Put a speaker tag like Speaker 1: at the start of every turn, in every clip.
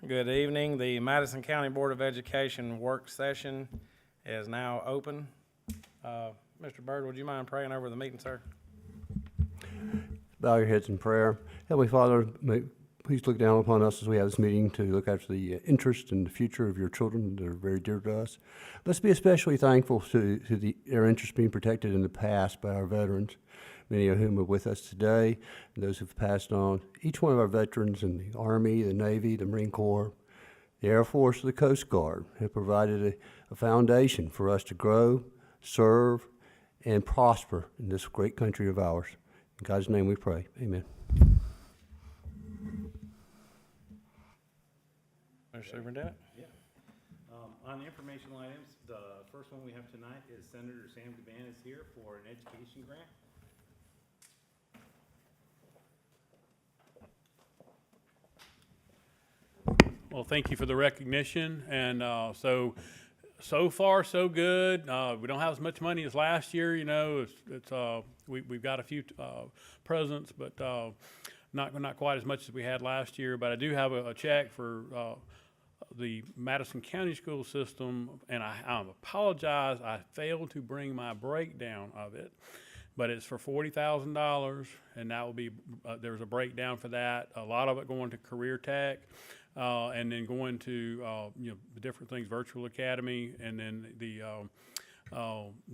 Speaker 1: Good evening. The Madison County Board of Education work session is now open. Mr. Byrd, would you mind praying over the meeting, sir?
Speaker 2: Bow your heads in prayer. Heavenly Father, please look down upon us as we have this meeting to look after the interest and the future of your children that are very dear to us. Let's be especially thankful to their interest being protected in the past by our veterans, many of whom are with us today, and those who've passed on. Each one of our veterans in the Army, the Navy, the Marine Corps, the Air Force, the Coast Guard have provided a foundation for us to grow, serve, and prosper in this great country of ours. In God's name we pray. Amen.
Speaker 1: Mr. Superintendent?
Speaker 3: Yeah. On the informational items, the first one we have tonight is Senator Sam Gavan is here for an education grant.
Speaker 4: Well, thank you for the recognition, and so far so good. We don't have as much money as last year. You know, we've got a few presents, but not quite as much as we had last year. But I do have a check for the Madison County school system, and I apologize. I failed to bring my breakdown of it, but it's for $40,000, and that will be there's a breakdown for that. A lot of it going to career tech. And then going to the different things, virtual academy, and then the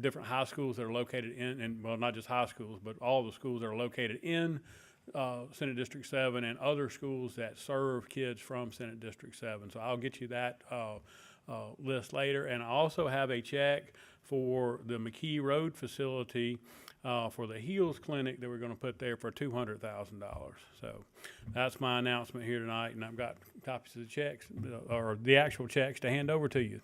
Speaker 4: different high schools that are located in, and well, not just high schools, but all the schools that are located in Senate District 7 and other schools that serve kids from Senate District 7. So I'll get you that list later. And I also have a check for the McKee Road facility for the Heels Clinic that we're going to put there for $200,000. So that's my announcement here tonight, and I've got copies of the checks, or the actual checks, to hand over to you.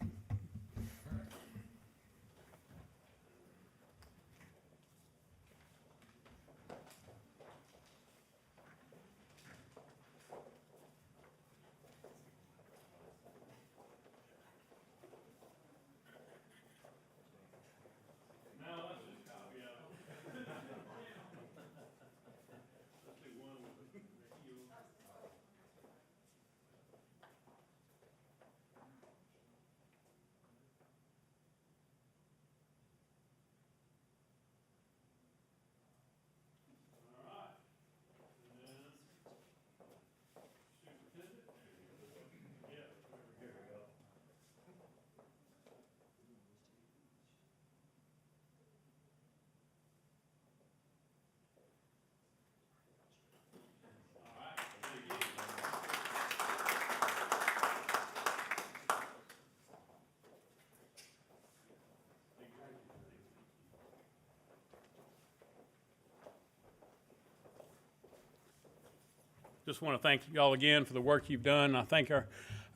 Speaker 4: Just want to thank you all again for the work you've done. I thank our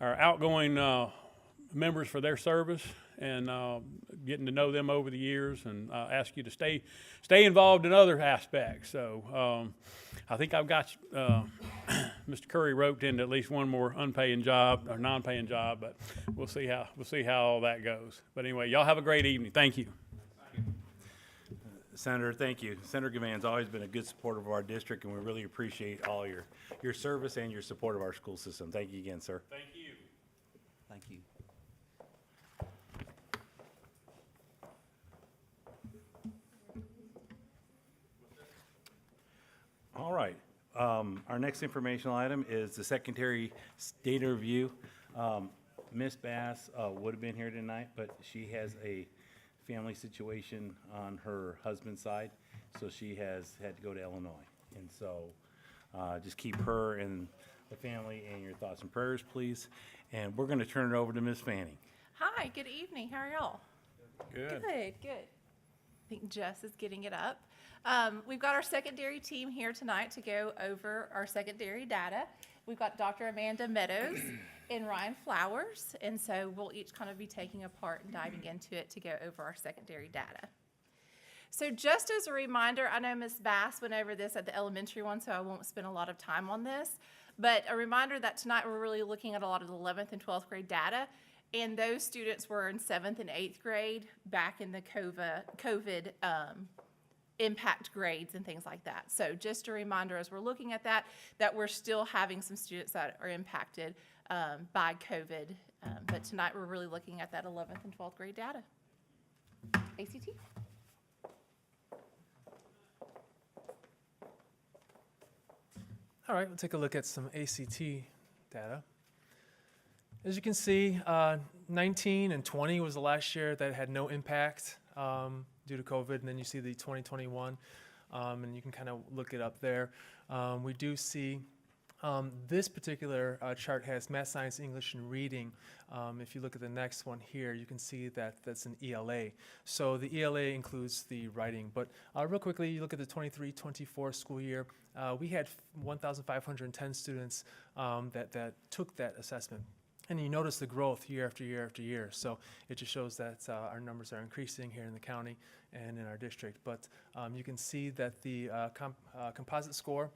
Speaker 4: outgoing members for their service and getting to know them over the years, and ask you to stay involved in other aspects. So I think I've got Mr. Curry roped into at least one more unpaying job or non-paying job, but we'll see how all that goes. But anyway, y'all have a great evening. Thank you.
Speaker 3: Senator, thank you. Senator Gavan's always been a good supporter of our district, and we really appreciate all your service and your support of our school system. Thank you again, sir.
Speaker 4: Thank you.
Speaker 5: Thank you.
Speaker 3: All right. Our next informational item is the secretary data review. Ms. Bass would have been here tonight, but she has a family situation on her husband's side, so she has had to go to Illinois. And so just keep her and the family in your thoughts and prayers, please. And we're going to turn it over to Ms. Fanning.
Speaker 6: Hi, good evening. How are y'all?
Speaker 1: Good.
Speaker 6: Good. I think Jess is getting it up. We've got our secondary team here tonight to go over our secondary data. We've got Dr. Amanda Meadows and Ryan Flowers, and so we'll each kind of be taking a part and diving into it to go over our secondary data. So just as a reminder, I know Ms. Bass went over this at the elementary one, so I won't spend a lot of time on this, but a reminder that tonight we're really looking at a lot of the 11th and 12th grade data, and those students were in 7th and 8th grade back in the COVID impact grades and things like that. So just a reminder as we're looking at that we're still having some students that are impacted by COVID. But tonight, we're really looking at that 11th and 12th grade data. ACT?
Speaker 5: All right, we'll take a look at some ACT data. As you can see, 19 and 20 was the last year that had no impact due to COVID, and then you see the 2021, and you can kind of look it up there. We do see this particular chart has math, science, English, and reading. If you look at the next one here, you can see that that's an ELA. So the ELA includes the writing. But real quickly, you look at the 23-24 school year, we had 1,510 students that took that assessment. And you notice the growth year after year after year. So it just shows that our numbers are increasing here in the county and in our district. But you can see that the composite score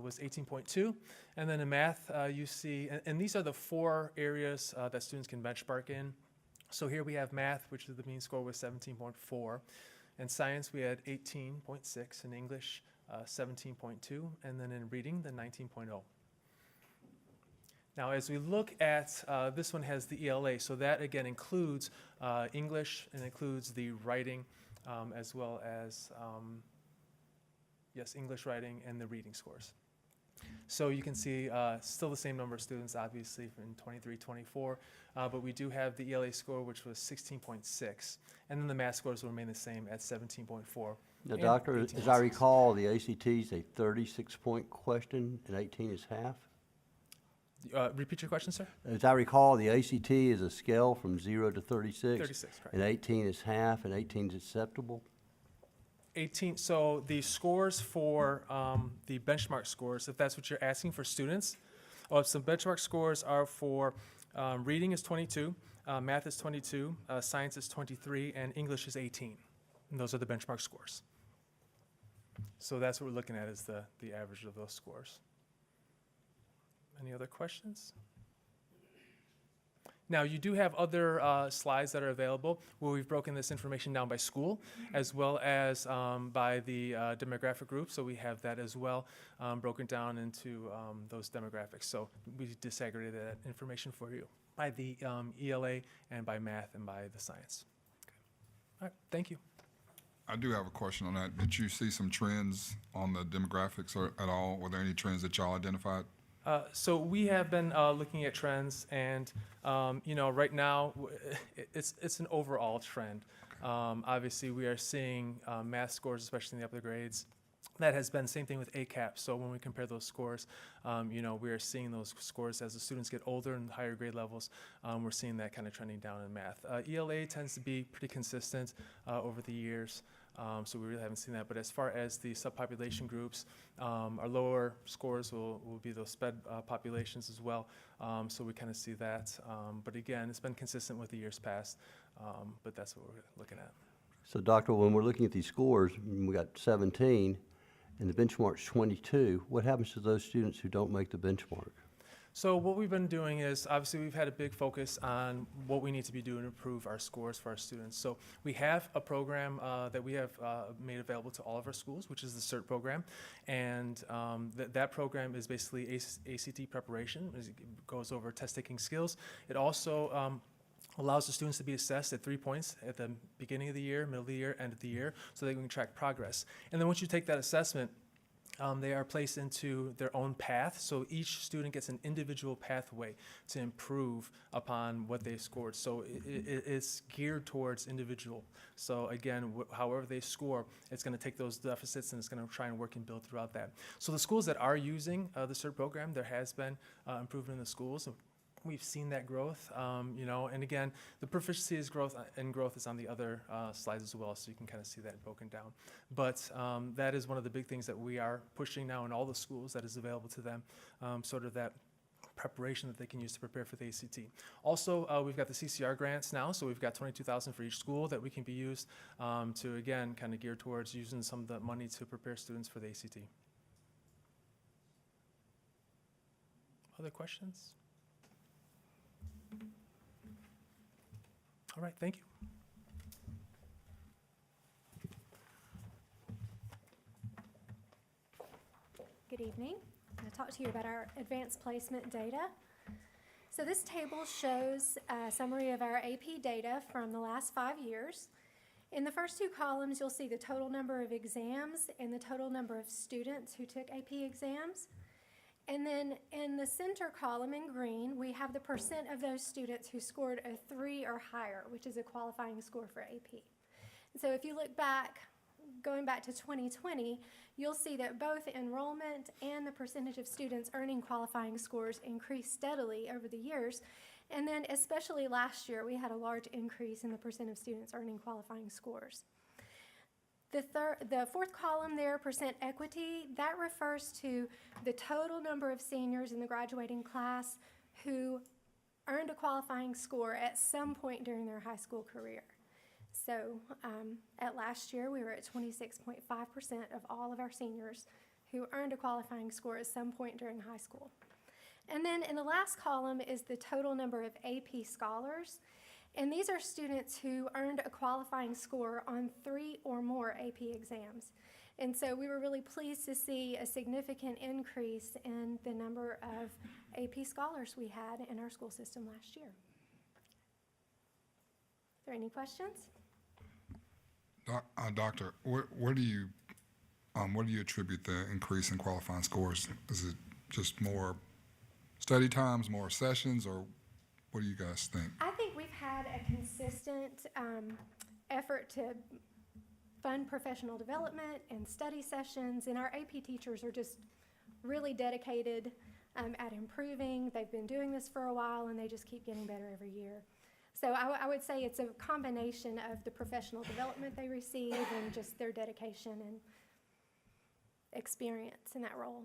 Speaker 5: was 18.2. And then in math, you see, and these are the 4 areas that students can benchmark in. So here we have math, which is the mean score was 17.4. In science, we had 18.6. In English, 17.2. And then in reading, the 19.0. Now, as we look at, this one has the ELA, so that again includes English and includes the writing as well as, yes, English writing and the reading scores. So you can see still the same number of students, obviously, in 23-24, but we do have the ELA score, which was 16.6, and then the math scores will remain the same at 17.4.
Speaker 2: Now,
Speaker 5: and
Speaker 2: Doctor, as I
Speaker 5: 18.6.
Speaker 2: recall, the ACT is a 36-point question and 18 is half?
Speaker 5: Repeat your question, sir?
Speaker 2: As I recall, the ACT is a scale from 0 to 36.
Speaker 5: 36, correct.
Speaker 2: And 18 is half and 18 is acceptable?
Speaker 5: 18, so the scores for the benchmark scores, if that's what you're asking for students, some benchmark scores are for reading is 22, math is 22, science is 23, and English is 18. And those are the benchmark scores. So that's what we're looking at is the average of those scores. Any other questions? Now, you do have other slides that are available where we've broken this information down by school as well as by the demographic group. So we have that as well broken down into those demographics. So we disaggregated that information for you by the ELA and by math and by the science. Okay. All right, thank you.
Speaker 7: I do have a question on that. Did you see some trends on the demographics or at all? Were there any trends that y'all identified?
Speaker 5: So we have been looking at trends, and right now it's an overall trend. Obviously, we are seeing math scores, especially in the upper grades. That has been the same thing with ACAP. So when we compare those scores, we are seeing those scores as the students get older and higher grade levels. We're seeing that kind of trending down in math. ELA tends to be pretty consistent over the years. So we really haven't seen that. But as far as the subpopulation groups, our lower scores will be those SPED populations as well. So we kind of see that. But again, it's been consistent with the years past. But that's what we're looking at.
Speaker 2: So, Doctor, when we're looking at these scores, we got 17 and the benchmark's 22. What happens to those students who don't make the benchmark?
Speaker 5: So what we've been doing is, obviously, we've had a big focus on what we need to be doing to improve our scores for our students. So we have a program that we have made available to all of our schools, which is the CERT program. And that program is basically ACT preparation. It goes over test-taking skills. It also allows the students to be assessed at 3 points at the beginning of the year, middle of the year, end of the year, so they can track progress. And then once you take that assessment, they are placed into their own path, so each student gets an individual pathway to improve upon what they scored. So it's geared towards individual. So again, however they score, it's going to take those deficits and it's going to try and work and build throughout that. So the schools that are using the CERT program, there has been improvement in the schools. We've seen that growth, and again, the proficiency is growth is on the other slides as well, so you can kind of see that broken down. But that is one of the big things that we are pushing now in all the schools that is available to them, sort of that preparation that they can use to prepare for the ACT. Also, we've got the CCR grants now, so we've got $22,000 for each school that we can be used to, again, kind of gear towards using some of the money to prepare students for the ACT. Other questions? All right, thank you.
Speaker 8: Good evening. I'm going to talk to you about our advanced placement data. So this table shows a summary of our AP data from the last 5 years. In the first two columns, you'll see the total number of exams and the total number of students who took AP exams. And then in the center column in green, we have the percent of those students who scored a 3 or higher, which is a qualifying score for AP. So if you look back, going back to 2020, you'll see that both enrollment and the percentage of students earning qualifying scores increased steadily over the years. And then especially last year, we had a large increase in the percent of students earning qualifying scores. The fourth column there, percent equity, that refers to the total number of seniors in the graduating class who earned a qualifying score at some point during their high school career. So at last year, we were at 26.5% of all of our seniors who earned a qualifying score at some point during high school. And then in the last column is the total number of AP scholars. And these are students who earned a qualifying score on 3 or more AP exams. And so we were really pleased to see a significant increase in the number of AP scholars we had in our school system last year. Are there any questions?
Speaker 7: Doctor, what do you attribute the increase in qualifying scores? Is it just more study times, more sessions, or what do you guys think?
Speaker 8: I think we've had a consistent effort to fund professional development and study sessions, and our AP teachers are just really dedicated at improving. They've been doing this for a while, and they just keep getting better every year. So I would say it's a combination of the professional development they receive and just their dedication and experience in that role.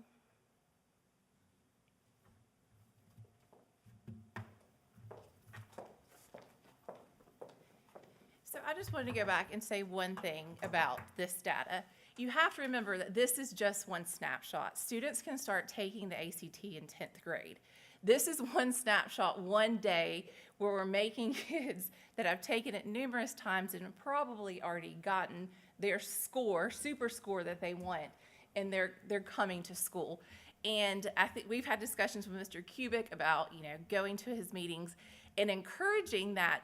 Speaker 6: So I just wanted to go back and say one thing about this data. You have to remember that this is just one snapshot. Students can start taking the ACT in 10th grade. This is one snapshot, one day, where we're making kids that have taken it numerous times and have probably already gotten their score, super score that they want, and they're coming to school. And I think we've had discussions with Mr. Kubik about, going to his meetings and encouraging that,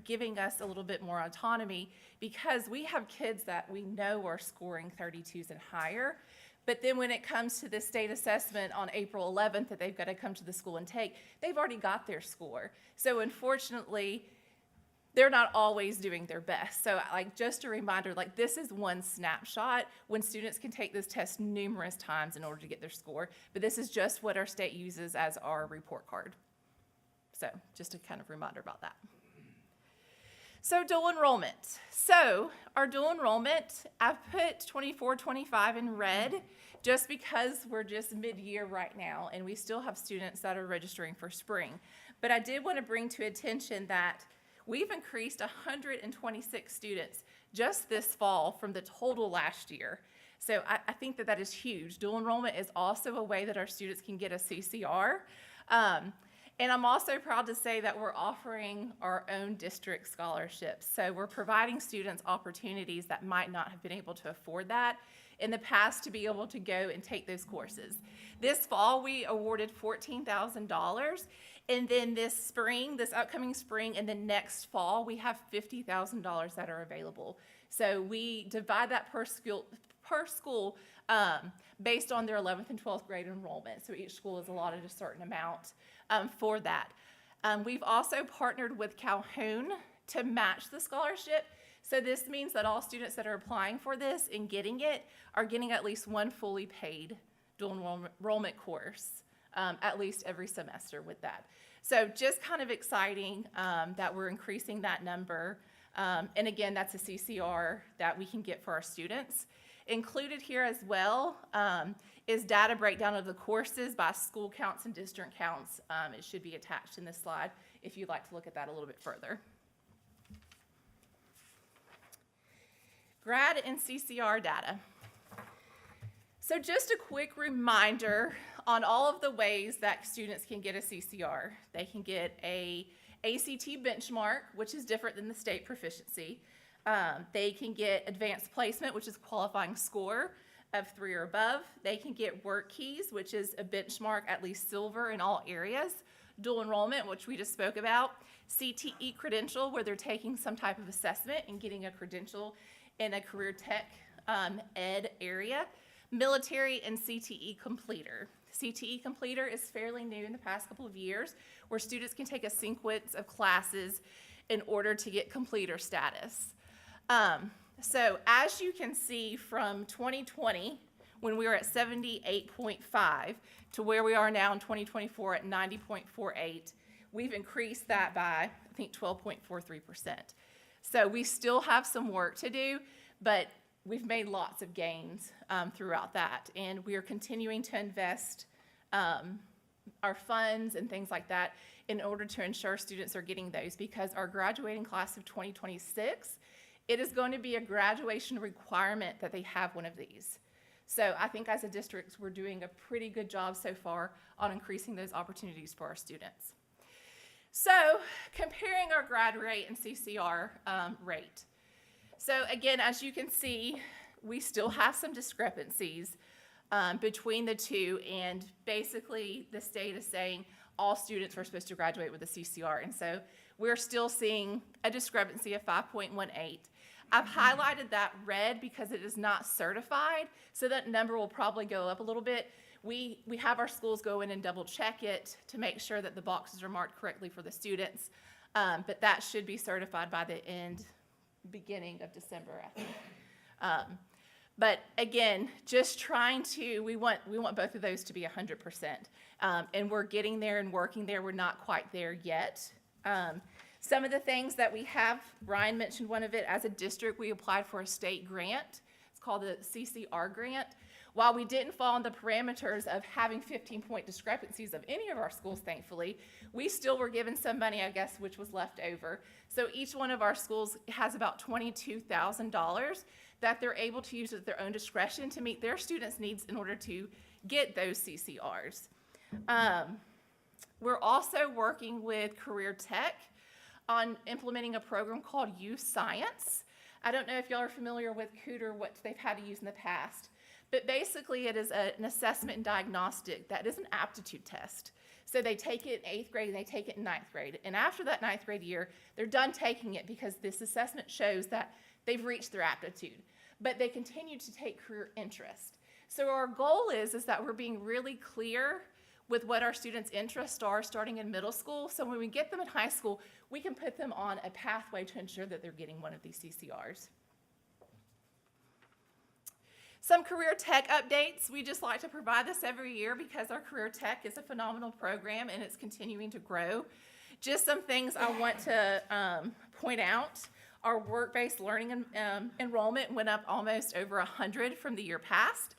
Speaker 6: giving us a little bit more autonomy, because we have kids that we know are scoring 32s and higher. But then when it comes to the state assessment on April 11th that they've got to come to the school and take, they've already got their score. So unfortunately, they're not always doing their best. So just a reminder, this is one snapshot when students can take this test numerous times in order to get their score. But this is just what our state uses as our report card. So just a kind of reminder about that. So dual enrollment. So our dual enrollment, I've put 24-25 in red just because we're just mid-year right now and we still have students that are registering for spring. But I did want to bring to attention that we've increased 126 students just this fall from the total last year. So I think that is huge. Dual enrollment is also a way that our students can get a CCR. And I'm also proud to say that we're offering our own district scholarships. So we're providing students opportunities that might not have been able to afford that in the past to be able to go and take those courses. This fall, we awarded $14,000. And then this upcoming spring, and then next fall, we have $50,000 that are available. So we divide that per school based on their 11th and 12th grade enrollment. So each school is allotted a certain amount for that. We've also partnered with Calhoun to match the scholarship. So this means that all students that are applying for this and getting it are getting at least one fully paid dual enrollment course at least every semester with that. So just kind of exciting that we're increasing that number. And again, that's a CCR that we can get for our students. Included here as well is data breakdown of the courses by school counts and district counts. It should be attached in this slide if you'd like to look at that a little bit further. Grad and CCR data. So just a quick reminder on all of the ways that students can get a CCR. They can get a ACT benchmark, which is different than the state proficiency. They can get advanced placement, which is a qualifying score of 3 or above. They can get work keys, which is a benchmark at least silver in all areas. dual enrollment, which we just spoke about, CTE credential, where they're taking some type of assessment and getting a credential in a career tech ed area, military, and CTE completer. CTE completer is fairly new in the past couple of years, where students can take a sequence of classes in order to get completer status. So as you can see from 2020, when we were at 78.5, to where we are now in 2024 at 90.48, we've increased that by, I think, 12.43%. So we still have some work to do, but we've made lots of gains throughout that. And we are continuing to invest our funds and things like that in order to ensure students are getting those, because our graduating class of 2026, it is going to be a graduation requirement that they have one of these. So I think as a district, we're doing a pretty good job so far on increasing those opportunities for our students. So comparing our grad rate and CCR rate. So again, as you can see, we still have some discrepancies between the two, and basically the state is saying all students are supposed to graduate with a CCR, and so we're still seeing a discrepancy of 5.18. I've highlighted that red because it is not certified, so that number will probably go up a little bit. We have our schools go in and double check it to make sure that the boxes are marked correctly for the students, but that should be certified by the beginning of December, I think. But again, just trying to, we want both of those to be 100%, and we're getting there and working there. We're not quite there yet. Some of the things that we have, Ryan mentioned one of it. As a district, we applied for a state grant. It's called the CCR grant. While we didn't fall in the parameters of having 15-point discrepancies of any of our schools, thankfully, we still were given some money, I guess, which was left over. So each one of our schools has about $22,000 that they're able to use at their own discretion to meet their students' needs in order to get those CCRs. We're also working with Career Tech on implementing a program called Youth Science. I don't know if y'all are familiar with CUTR, what they've had to use in the past, but basically it is an assessment and diagnostic that is an aptitude test. So they take it in 8th grade and they take it in 9th grade. And after that 9th grade year, they're done taking it because this assessment shows that they've reached their aptitude, but they continue to take career interest. So our goal is that we're being really clear with what our students' interests are starting in middle school. So when we get them in high school, we can put them on a pathway to ensure that they're getting one of these CCRs. Some career tech updates. We just like to provide this every year because our career tech is a phenomenal program and it's continuing to grow. Just some things I want to point out. Our work-based learning enrollment went up almost over 100 from the year past.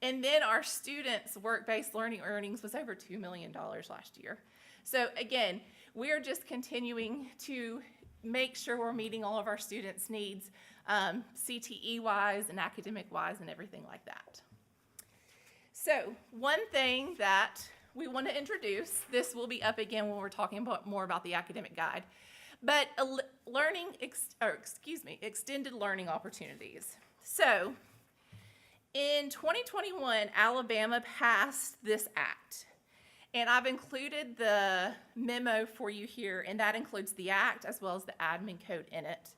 Speaker 6: And then our students' work-based learning earnings was over $2 million last year. So again, we're just continuing to make sure we're meeting all of our students' needs, CTE-wise and academic-wise and everything like that. So one thing that we want to introduce, this will be up again when we're talking about more about the academic guide, but extended learning opportunities. So in 2021, Alabama passed this act, and I've included the memo for you here, and that includes the act as well as the admin code in it.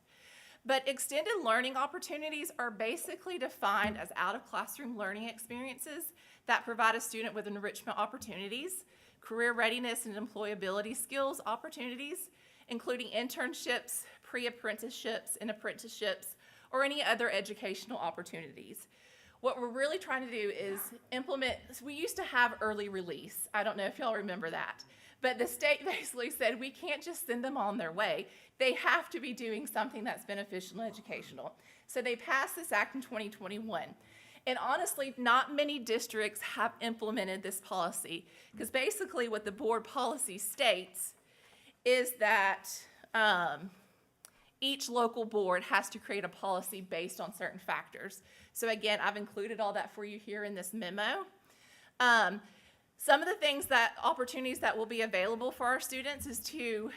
Speaker 6: But extended learning opportunities are basically defined as out-of-classroom learning experiences that provide a student with enrichment opportunities, career readiness and employability skills opportunities, including internships, pre-apprenticeships, and apprenticeships, or any other educational opportunities. What we're really trying to do is implement, we used to have early release. I don't know if y'all remember that. But the state basically said we can't just send them on their way. They have to be doing something that's beneficial and educational. So they passed this act in 2021. And honestly, not many districts have implemented this policy, because basically what the board policy states is that each local board has to create a policy based on certain factors. So again, I've included all that for you here in this memo. Some of the things opportunities that will be available for our students is to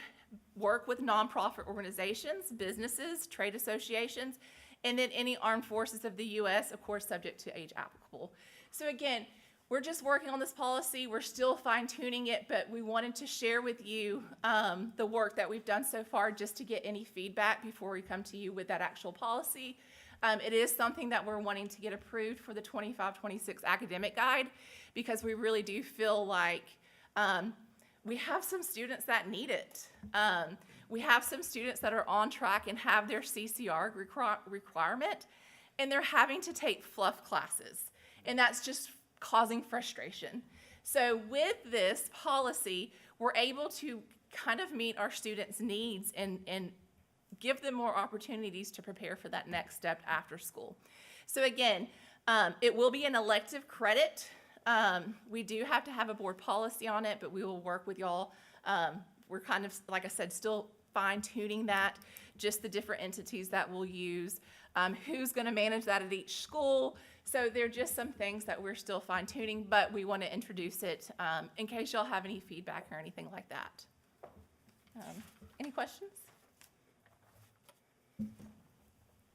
Speaker 6: work with nonprofit organizations, businesses, trade associations, and then any armed forces of the U.S., of course, subject to age applicable. So again, we're just working on this policy. We're still fine tuning it, but we wanted to share with you the work that we've done so far just to get any feedback before we come to you with that actual policy. It is something that we're wanting to get approved for the 25-26 academic guide because we really do feel like we have some students that need it. We have some students that are on track and have their CCR requirement, and they're having to take fluff classes, and that's just causing frustration. So with this policy, we're able to kind of meet our students' needs and give them more opportunities to prepare for that next step after school. So again, it will be an elective credit. We do have to have a board policy on it, but we will work with y'all. We're kind of, like I said, still fine-tuning that, just the different entities that we'll use, who's going to manage that at each school. So there are just some things that we're still fine-tuning, but we want to introduce it in case y'all have any feedback or anything like that. Any questions?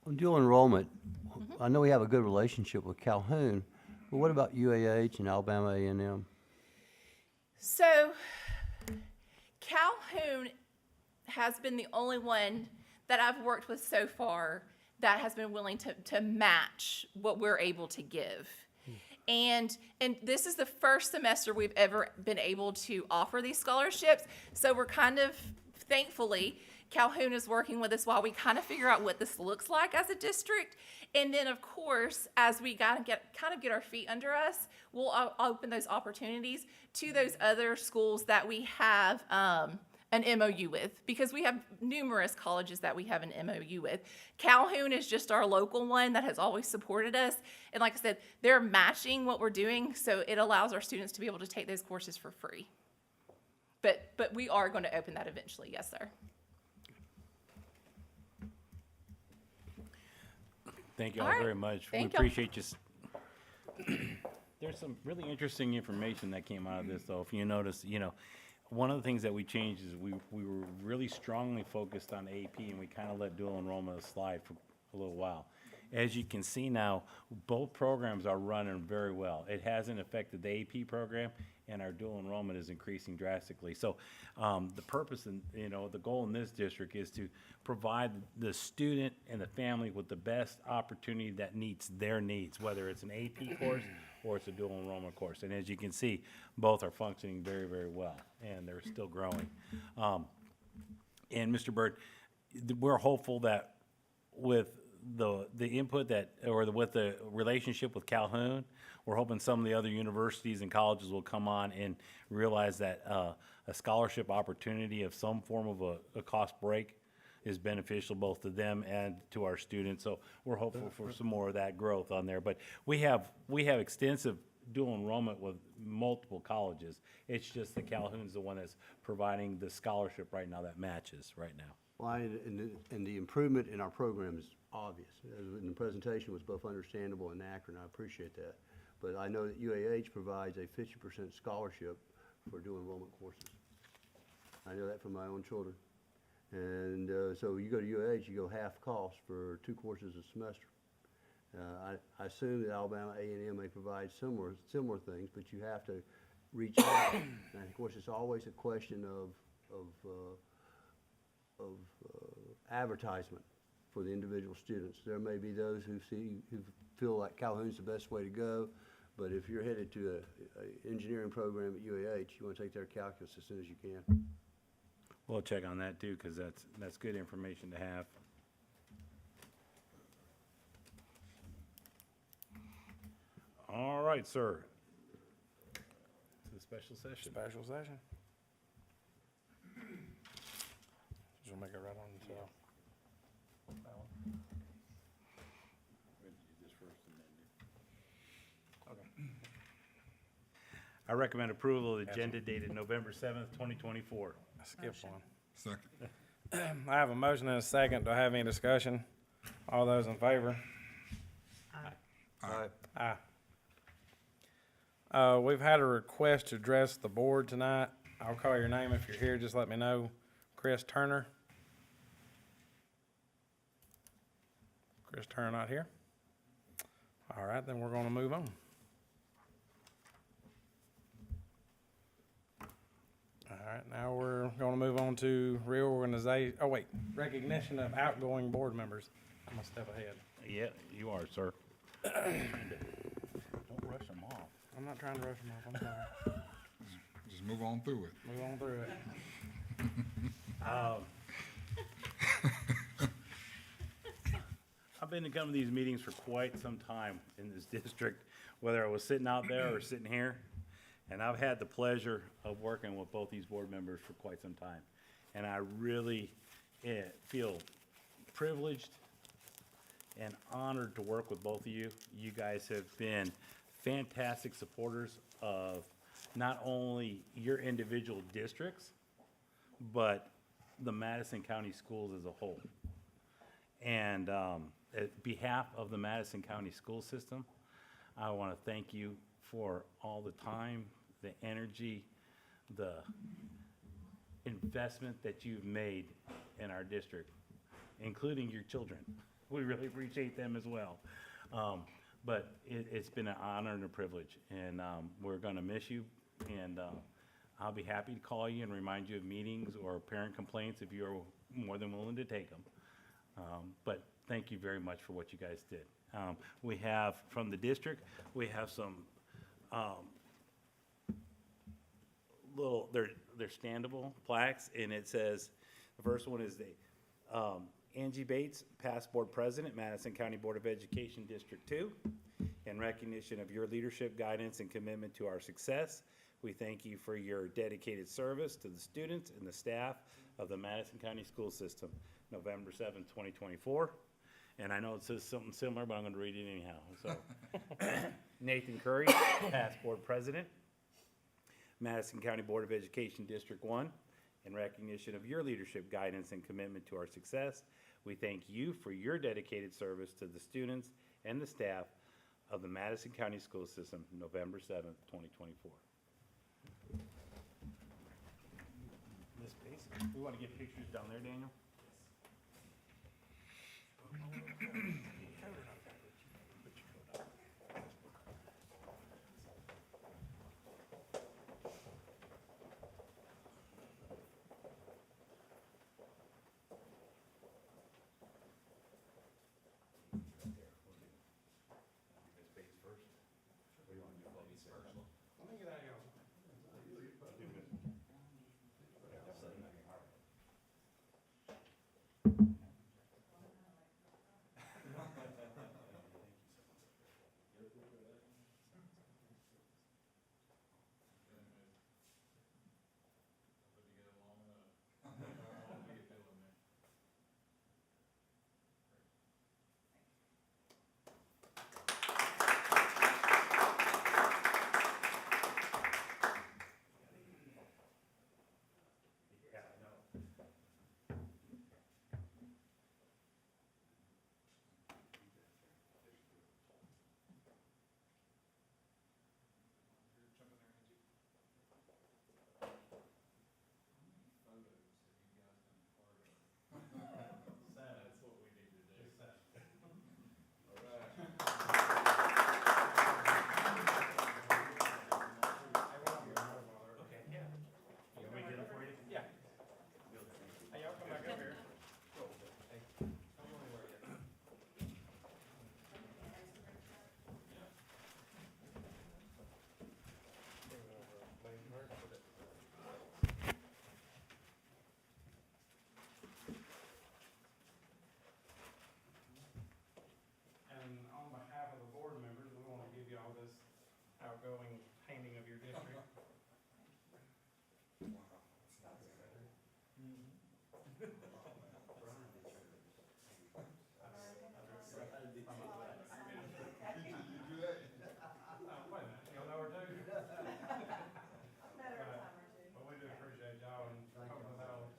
Speaker 2: On dual enrollment, I know we have a good relationship with Calhoun, but what about UAH and Alabama A&M?
Speaker 6: So Calhoun has been the only one that I've worked with so far that has been willing to match what we're able to give. And this is the first semester we've ever been able to offer these scholarships. So we're kind of, thankfully, Calhoun is working with us while we kind of figure out what this looks like as a district. And then, of course, as we kind of get our feet under us, we'll open those opportunities to those other schools that we have an MOU with, because we have numerous colleges that we have an MOU with. Calhoun is just our local one that has always supported us. And like I said, they're matching what we're doing, so it allows our students to be able to take those courses for free. But we are going to open that eventually, yes, sir.
Speaker 3: Thank you all
Speaker 6: All right.
Speaker 3: very much. We
Speaker 6: Thank y'all.
Speaker 3: appreciate you. There's some really interesting information that came out of this, though. If you notice, one of the things that we changed is we were really strongly focused on AP, and we kind of let dual enrollment slide for a little while. As you can see now, both programs are running very well. It hasn't affected the AP program, and our dual enrollment is increasing drastically. So the purpose and, the goal in this district is to provide the student and the family with the best opportunity that meets their needs, whether it's an AP course or it's a dual enrollment course. And as you can see, both are functioning very, very well, and they're still growing. And Mr. Bird, we're hopeful that with the input with the relationship with Calhoun, we're hoping some of the other universities and colleges will come on and realize that a scholarship opportunity of some form of a cost break is beneficial both to them and to our students. So we're hopeful for some more of that growth on there. But we have extensive dual enrollment with multiple colleges. It's just that Calhoun's the one that's providing the scholarship right now that matches right now.
Speaker 2: Well, and the improvement in our program is obvious. And the presentation was both understandable and accurate, and I appreciate that. But I know that UAH provides a 50% scholarship for dual enrollment courses. I know that from my own children. And so you go to UAH, you go half cost for 2 courses a semester. I assume that Alabama A&M may provide similar things, but you have to reach out. And of course, it's always a question of advertisement for the individual students. There may be those who feel like Calhoun's the best way to go, but if you're headed to a engineering program at UAH, you want to take their calculus as soon as you can.
Speaker 3: We'll check on that too, because that's good information to have. All right, sir. To the special session.
Speaker 1: Special session. Just make it right on the cell.
Speaker 3: I recommend approval of the agenda dated November 7th, 2024.
Speaker 1: I skipped one.
Speaker 7: Second.
Speaker 1: I have a motion and a second. Do I have any discussion? All those in favor?
Speaker 7: Aye.
Speaker 1: Aye. We've had a request to address the board tonight. I'll call your name if you're here. Just let me know. Chris Turner. Chris Turner not here? All right, then we're gonna move on. right, now we're gonna move on to reorganization, oh wait, recognition of outgoing board members. I'm a step ahead.
Speaker 3: Yeah, you are, sir. Don't rush them off.
Speaker 1: I'm not trying to rush them off, I'm sorry.
Speaker 7: Just move on through it.
Speaker 1: Move on through it.
Speaker 3: I've been to come to these meetings for quite some time in this district, whether I was sitting out there or sitting here. And I've had the pleasure of working with both these board members for quite some time. And I really feel privileged and honored to work with both of you. You guys have been fantastic supporters of not only your individual districts, but the Madison County Schools as a whole. And at behalf of the Madison County School System, I want to thank you for all the time, the energy, the investment that you've made in our district, including your children. We really appreciate them as well. But it's been an honor and a privilege, and we're going to miss you. And I'll be happy to call you and remind you of meetings or parent complaints if you're more than willing to take them. But thank you very much for what you guys did. We have, from the district, we have some they're standable plaques, and it says, the first one is Angie Bates, past board president, Madison County Board of Education, District 2. In recognition of your leadership, guidance, and commitment to our success, we thank you for your dedicated service to the students and the staff of the Madison County School System, November 7th, 2024. And I know it says something similar, but I'm going to read it anyhow. So, Nathan Curry, past board president, Madison County Board of Education, District 1. In recognition of your leadership, guidance, and commitment to our success, we thank you for your dedicated service to the students and the staff of the Madison County School System, November 7th, 2024. Miss Bates, we want to get pictures down there, Daniel?
Speaker 1: Outgoing painting of your district. Wait a minute, y'all know her too? Well, we do appreciate y'all and helping us out.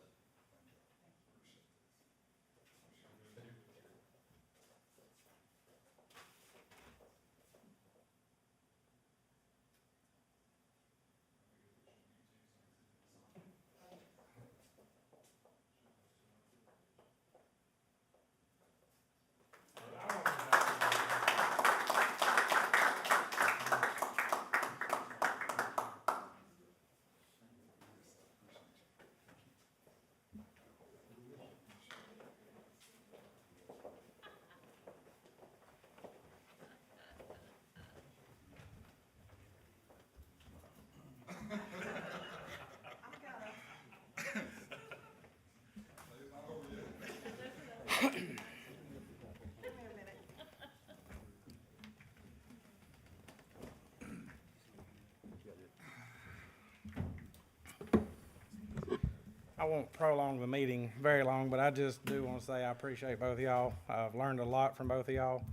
Speaker 1: won't prolong the meeting very long, but I just do want to say I appreciate both of y'all. I've learned a lot from both of y'all.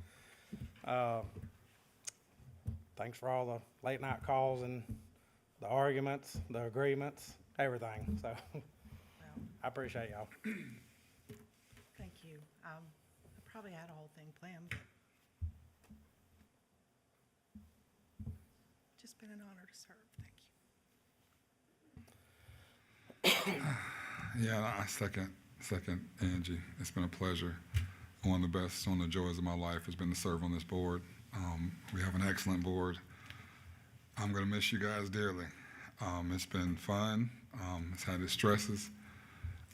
Speaker 1: Thanks for all the late night calls and the arguments, the agreements, everything. So I appreciate y'all.
Speaker 9: Thank you. I probably had a whole thing planned, but just been an honor to serve. Thank you.
Speaker 7: Yeah, I second Angie. It's been a pleasure. One of the joys of my life has been to serve on this board. We have an excellent board. I'm going to miss you guys dearly. It's been fun. It's had its stresses.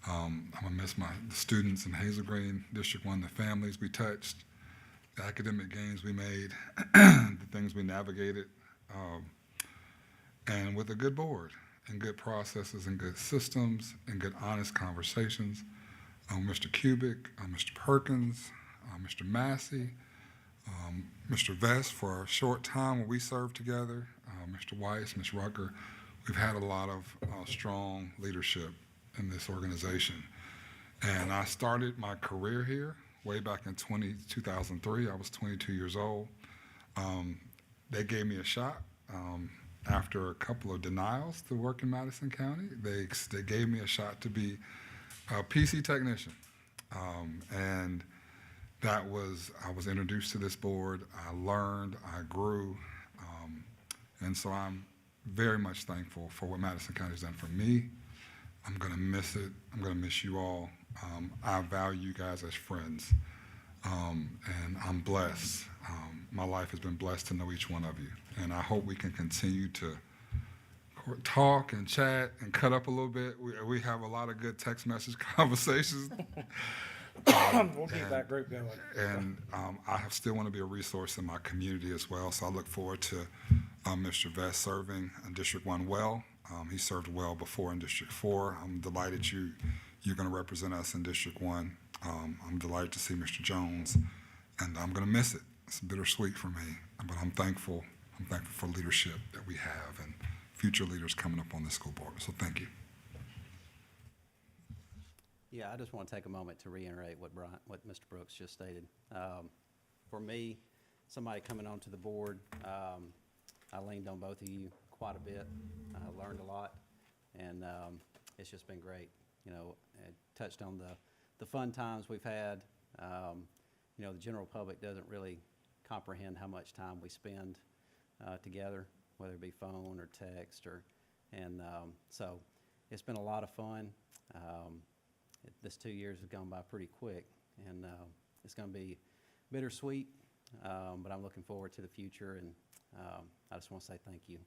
Speaker 7: I'm going to miss the students in Hazel Green, District 1, the families we touched, the academic gains we made, the things we navigated, and with a good board and good processes and good systems and good honest conversations. Mr. Kubik, Mr. Perkins, Mr. Massey, Mr. Vest for our short time when we served together, Mr. Weiss, Ms. Rucker. We've had a lot of strong leadership in this organization. And I started my career here way back in 2003. I was 22 years old. They gave me a shot. After a couple of denials to work in Madison County, they gave me a shot to be a PC technician. And I was introduced to this board. I learned, I grew. And so I'm very much thankful for what Madison County has done for me. I'm going to miss it. I'm going to miss you all. I value you guys as friends. And I'm blessed. My life has been blessed to know each one of you. And I hope we can continue to talk and chat and cut up a little bit. We have a lot of good text message conversations.
Speaker 1: We'll keep that group going.
Speaker 7: And I still want to be a resource in my community as well. So I look forward to Mr. Vest serving in District 1 well. He served well before in District 4. I'm delighted you're going to represent us in District 1. I'm delighted to see Mr. Jones, and I'm going to miss it. It's bittersweet for me, but I'm thankful. I'm thankful for leadership that we have and future leaders coming up on the school board. So thank you.
Speaker 10: Yeah, I just want to take a moment to reiterate what Mr. Brooks just stated. For me, somebody coming onto the board, I leaned on both of you quite a bit. I learned a lot, and it's just been great. You know, it touched on the fun times we've had. You know, the general public doesn't really comprehend how much time we spend together, whether it be phone or text so it's been a lot of fun. This 2 years have gone by pretty quick, and it's going to be bittersweet, but I'm looking forward to the future, and I just want to say thank you,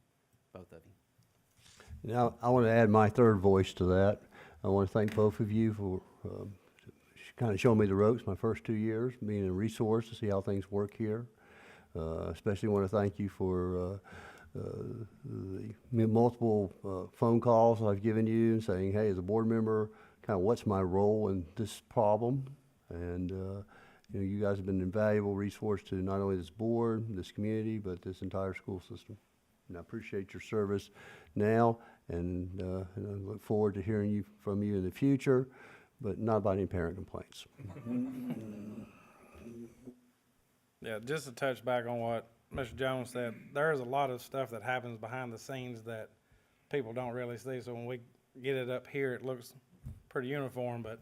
Speaker 10: both of you.
Speaker 2: Now, I want to add my third voice to that. I want to thank both of you for kind of showing me the ropes my first 2 years, being a resource to see how things work here. Especially want to thank you for the multiple phone calls I've given you and saying, hey, as a board member, kind of what's my role in this problem? And you know, you guys have been an invaluable resource to not only this board, this community, but this entire school system. And I appreciate your service now, and I look forward to hearing from you in the future, but not about any parent complaints.
Speaker 1: Yeah, just to touch back on what Mr. Jones said, there's a lot of stuff that happens behind the scenes that people don't really see. So when we get it up here, it looks pretty uniform, but it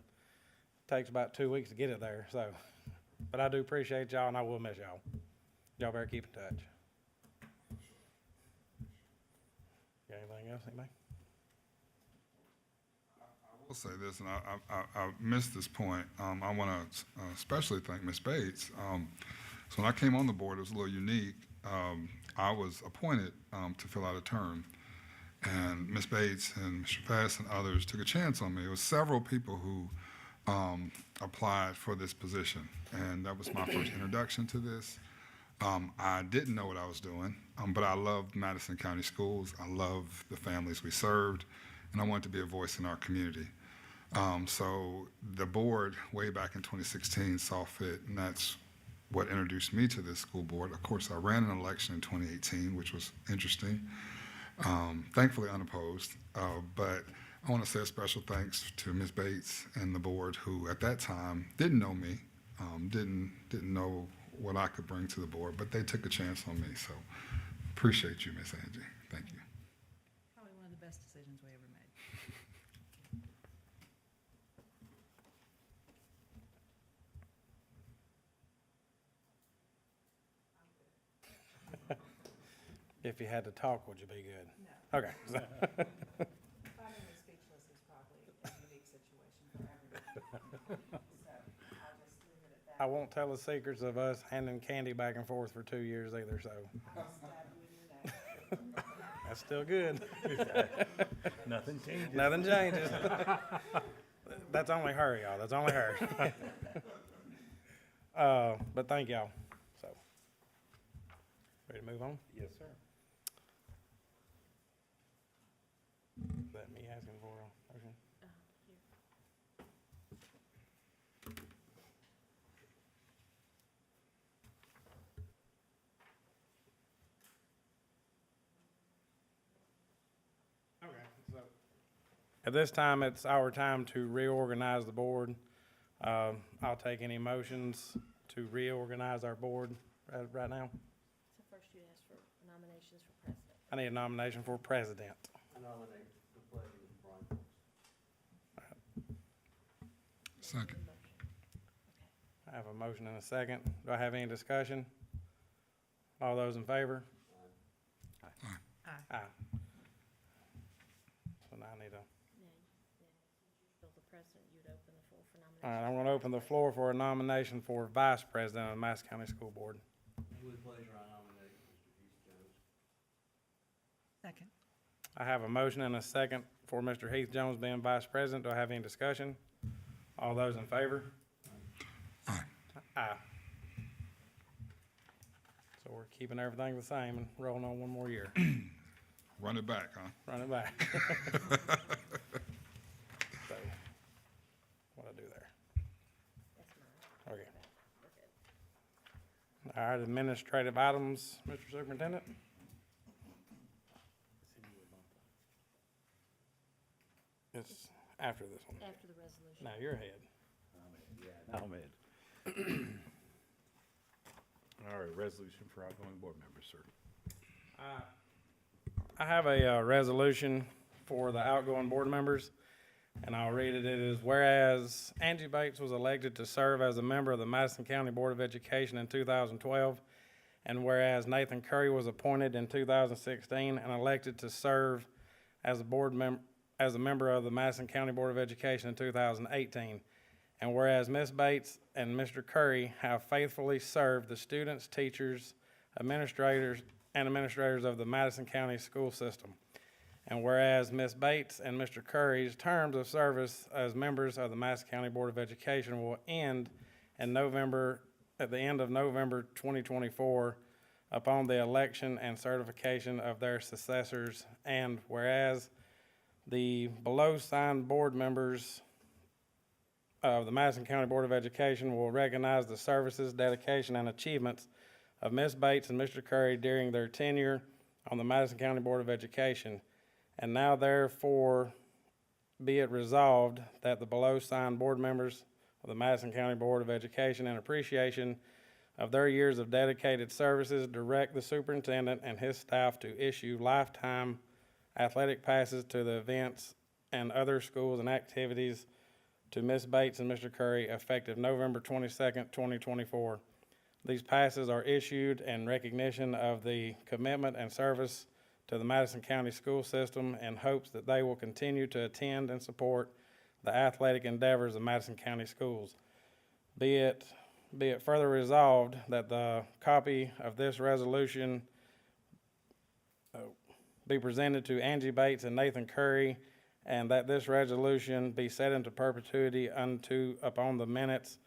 Speaker 1: takes about 2 weeks to get it there. So, but I do appreciate y'all, and I will miss y'all. Y'all better keep in touch. Got anything else, anybody?
Speaker 7: I will say this, and I missed this point. I want to especially thank Ms. Bates. So when I came on the board, it was a little unique. I was appointed to fill out a term, and Ms. Bates and Mr. Vest and others took a chance on me. It was several people who applied for this position, and that was my first introduction to this. I didn't know what I was doing, but I loved Madison County Schools. I love the families we served, and I wanted to be a voice in our community. So the board, way back in 2016, saw fit, and that's what introduced me to this school board. Of course, I ran an election in 2018, which was interesting, thankfully unopposed, but I want to say a special thanks to Ms. Bates and the board, who at that time didn't know me, didn't know what I could bring to the board, but they took a chance on me. So appreciate you, Ms. Angie. Thank you.
Speaker 9: Probably one of the best decisions we ever made.
Speaker 1: If you had to talk, would you be good? No. Okay.
Speaker 9: Finding me speechless is probably a unique situation for everyone. So I'll just leave it at that.
Speaker 1: I won't tell the secrets of us handing candy back and forth for 2 years either, so
Speaker 9: I'll stab you in your neck.
Speaker 1: that's still good.
Speaker 3: Nothing changes.
Speaker 1: Nothing changes. That's only her, y'all. That's only her. But thank y'all. So, ready to move on?
Speaker 3: Yes, sir.
Speaker 1: Is that me asking for a motion? Okay, so. At this time, it's our time to reorganize the board. I'll take any motions to reorganize our board right now.
Speaker 11: So first you ask for nominations for president.
Speaker 1: I need a nomination for president.
Speaker 2: I nominate the president, Brian.
Speaker 7: Second.
Speaker 1: I have a motion and a second. Do I have any discussion? All those in favor?
Speaker 9: Aye.
Speaker 1: Aye. So now I need a,
Speaker 11: Bill, the president, you'd open the floor for nominations.
Speaker 1: all right, I'm gonna open the floor for a nomination for vice president of the Madison County School Board.
Speaker 2: With pleasure, I nominate Mr. Heath Jones.
Speaker 9: Second.
Speaker 1: I have a motion and a second for Mr. Heath Jones being vice president. Do I have any discussion? All those in favor?
Speaker 7: Aye.
Speaker 1: Aye. So we're keeping everything the same and rolling on one more year.
Speaker 7: Run it back, huh?
Speaker 1: Run it back. So, what'd I do there?
Speaker 11: That's mine.
Speaker 1: Okay.
Speaker 11: We're good.
Speaker 1: All right, administrative items, Mr. Superintendent? It's after this one.
Speaker 11: After the resolution.
Speaker 1: No, you're ahead.
Speaker 3: Ahmed. All right, resolution for outgoing board members, sir.
Speaker 1: I have a resolution for the outgoing board members, and I'll read it. It is, whereas Angie Bates was elected to serve as a member of the Madison County Board of Education in 2012, and whereas Nathan Curry was appointed in 2016 and elected to serve as a member of the Madison County Board of Education in 2018, and whereas Ms. Bates and Mr. Curry have faithfully served the students, teachers, administrators of the Madison County school system. And whereas Ms. Bates and Mr. Curry's terms of service as members of the Madison County Board of Education will end at the end of November 2024 upon the election and certification of their successors. And whereas the below signed board members of the Madison County Board of Education will recognize the services, dedication, and achievements of Ms. Bates and Mr. Curry during their tenure on the Madison County Board of Education. And now therefore be it resolved that the below signed board members of the Madison County Board of Education, in appreciation of their years of dedicated services, direct the superintendent and his staff to issue lifetime athletic passes to the events and other schools and activities to Ms. Bates and Mr. Curry effective November 22nd, 2024. These passes are issued in recognition of the commitment and service to the Madison County school system in hopes that they will continue to attend and support the athletic endeavors of Madison County schools. Be it further resolved that the copy of this resolution be presented to Angie Bates and Nathan Curry, and that this resolution be set into perpetuity upon the minutes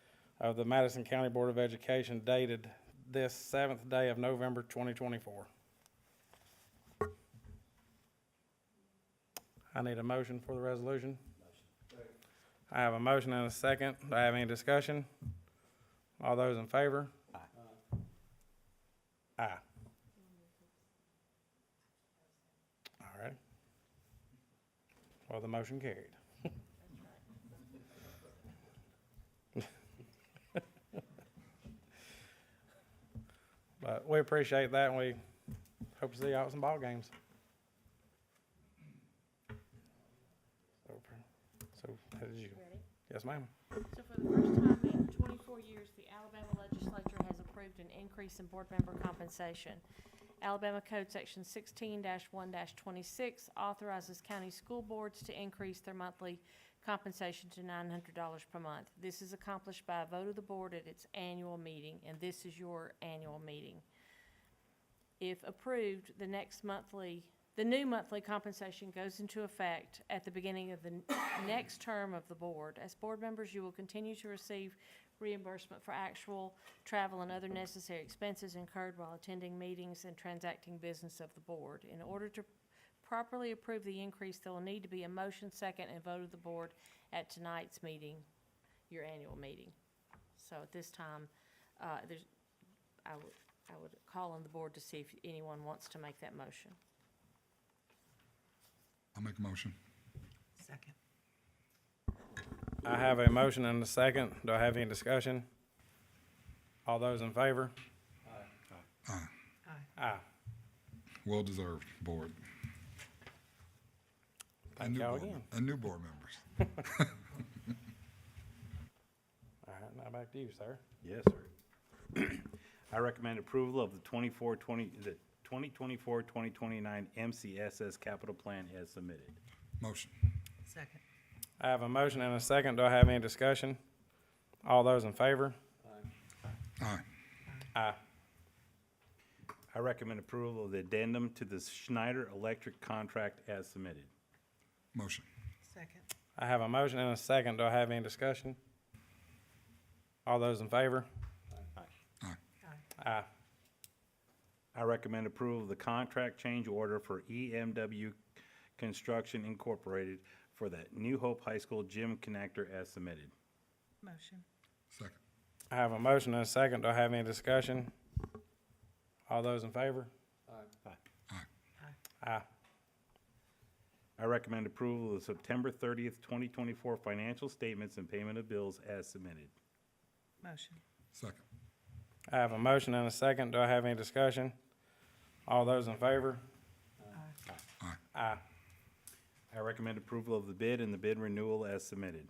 Speaker 1: of the Madison County Board of Education dated this 7th day of November 2024. I need a motion for the resolution. I have a motion and a second. Do I have any discussion? All those in favor?
Speaker 10: Aye.
Speaker 1: Aye. All right. Well, the motion carried. But we appreciate that, and we hope to see y'all at some ball games. So, how did you?
Speaker 11: Ready?
Speaker 1: Yes, ma'am.
Speaker 11: So for the first time in 24 years, the Alabama legislature has approved an increase in board member compensation. Alabama Code Section 16-1-26 authorizes county school boards to increase their monthly compensation to $900 per month. This is accomplished by a vote of the board at its annual meeting, and this is your annual meeting. If approved, the new monthly compensation goes into effect at the beginning of the next term of the board. As board members, you will continue to receive reimbursement for actual travel and other necessary expenses incurred while attending meetings and transacting business of the board. In order to properly approve the increase, there will need to be a motion, second, and vote of the board at tonight's meeting, your annual meeting. So at this time, I would call on the board to see if anyone wants to make that motion.
Speaker 7: I'll make a motion.
Speaker 9: Second.
Speaker 1: I have a motion and a second. Do I have any discussion? All those in favor?
Speaker 7: Aye.
Speaker 1: Aye.
Speaker 7: Well deserved, board.
Speaker 1: Thank y'all again.
Speaker 7: And new board members.
Speaker 1: All right, now back to you, sir.
Speaker 3: Yes, sir. I recommend approval of the 2024-2029 MCSS capital plan as submitted.
Speaker 7: Motion.
Speaker 9: Second.
Speaker 1: I have a motion and a second. Do I have any discussion? All those in favor?
Speaker 7: Aye.
Speaker 1: Aye.
Speaker 3: I recommend approval of the addendum to the Schneider Electric contract as submitted.
Speaker 7: Motion.
Speaker 9: Second.
Speaker 1: I have a motion and a second. Do I have any discussion? All those in favor?
Speaker 7: Aye.
Speaker 1: Aye.
Speaker 3: I recommend approval of the contract change order for EMW Construction Incorporated for the New Hope High School gym connector as submitted.
Speaker 9: Motion.
Speaker 7: Second.
Speaker 1: I have a motion and a second. Do I have any discussion? All those in favor?
Speaker 7: Aye.
Speaker 1: Aye.
Speaker 3: I recommend approval of the September 30th, 2024 financial statements and payment of bills as submitted.
Speaker 9: Motion.
Speaker 7: Second.
Speaker 1: I have a motion and a second. Do I have any discussion? All those in favor?
Speaker 7: Aye.
Speaker 1: Aye.
Speaker 3: I recommend approval of the bid and the bid renewal as submitted.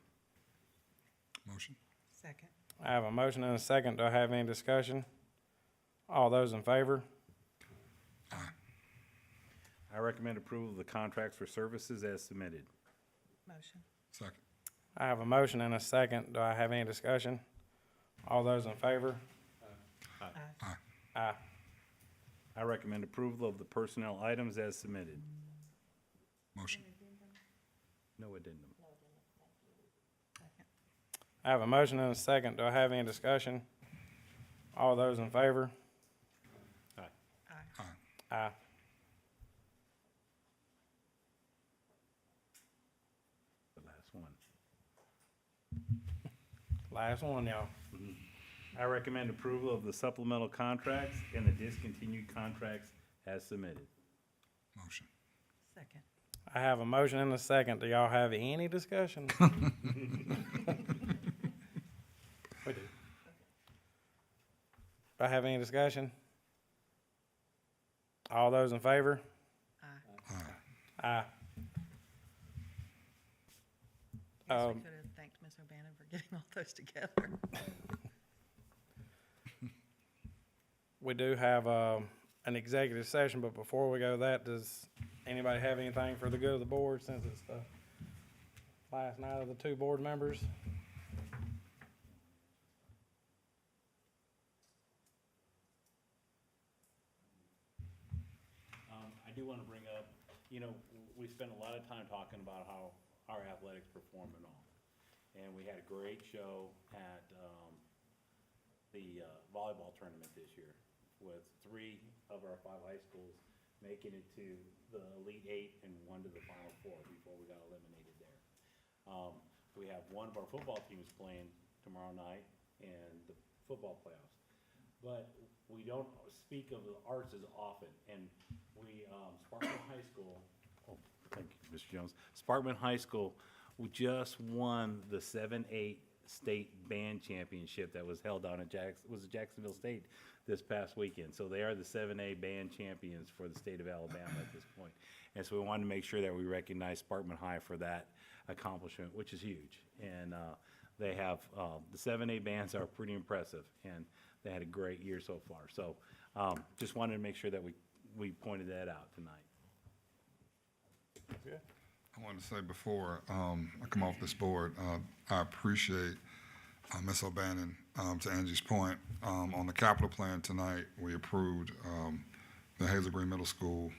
Speaker 7: Motion.
Speaker 9: Second.
Speaker 1: I have a motion and a second. Do I have any discussion? All those in favor?
Speaker 7: Aye.
Speaker 3: I recommend approval of the contracts for services as submitted.
Speaker 9: Motion.
Speaker 7: Second.
Speaker 1: I have a motion and a second. Do I have any discussion? All those in favor?
Speaker 9: Aye.
Speaker 7: Aye.
Speaker 1: Aye.
Speaker 3: I recommend approval of the personnel items as submitted.
Speaker 7: Motion.
Speaker 3: No addendum.
Speaker 9: Second.
Speaker 1: I have a motion and a second. Do I have any discussion? All those in favor?
Speaker 9: Aye.
Speaker 7: Aye.
Speaker 1: Aye.
Speaker 3: The last one.
Speaker 1: Last one, y'all.
Speaker 3: I recommend approval of the supplemental contracts and the discontinued contracts as submitted.
Speaker 7: Motion.
Speaker 9: Second.
Speaker 1: I have a motion and a second. Do y'all have any discussion? We do. Do I have any discussion? All those in favor?
Speaker 9: Aye.
Speaker 7: Aye.
Speaker 1: Aye.
Speaker 9: Guess we
Speaker 1: Um,
Speaker 9: could have thanked Ms. O'Bannon for getting all those together.
Speaker 1: We do have an executive session, but before we go to that, does anybody have anything for the good of the board since it's the last night of the two board members?
Speaker 3: I do want to bring up, we spent a lot of time talking about how our athletics perform and all. And we had a great show at the volleyball tournament this year with 3 of our 5 high schools making it to the Elite 8 and 1 to the Final 4 before we got eliminated there. We have one of our football teams playing tomorrow night in the football playoffs. But we don't speak of the arts as often, and we, Sparkville High School Thank you, Mr. Jones. Sparkman High School, we just won the 7-8 state band championship that was held down at Jacksonville State this past weekend. So they are the 7A band champions for the state of Alabama at this point. And so we wanted to make sure that we recognize Sparkman High for that accomplishment, which is huge. And they have, the 7A bands are pretty impressive, and they had a great year so far. So just wanted to make sure that we pointed that out tonight.
Speaker 7: I wanted to say before I come off this board, I appreciate Ms. O'Bannon, to Angie's point, on the capital plan tonight, we approved the Hazel Green Middle School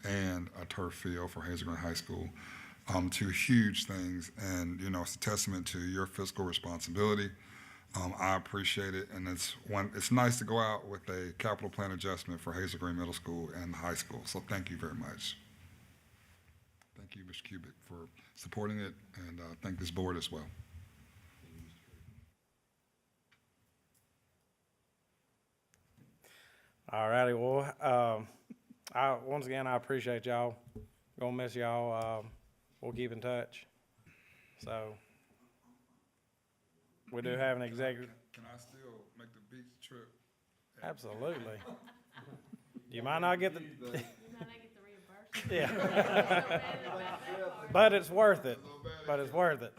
Speaker 7: and a turf field for Hazel Green High School. Two huge things, and you know, it's a testament to your fiscal responsibility. I appreciate it, and it's nice to go out with a capital plan adjustment for Hazel Green Middle School and the high school. So thank you very much. Thank you, Mr. Kubik, for supporting it, and thank this board as well.
Speaker 1: All righty, well, once again, I appreciate y'all. Gonna miss y'all. We'll keep in touch. So, we do have an executive.
Speaker 7: Can I still make the beach trip?
Speaker 1: Absolutely. You might not get the,
Speaker 11: You might not get the reimbursement.
Speaker 1: yeah. But it's worth it. But it's worth it.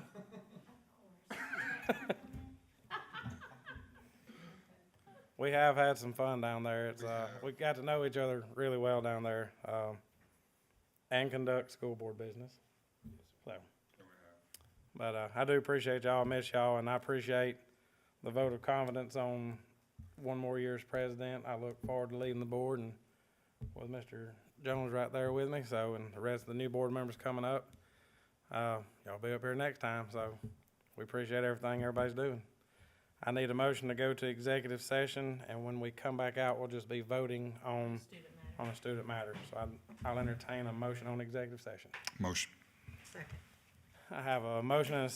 Speaker 1: We have had some fun down there. It's we got to know each other really well down there, and conduct school board business. So, but I do appreciate y'all. I miss y'all, and I appreciate the vote of confidence on one more year as president. I look forward to leading the board, and with Mr. Jones right there with me. So, and the rest of the new board members coming up, y'all be up here next time. So, we appreciate everything everybody's doing. I need a motion to go to executive session, and when we come back out, we'll just be voting on a student matter. So I'll entertain a motion on executive session.
Speaker 7: Motion.
Speaker 9: Second.
Speaker 1: I have a motion and a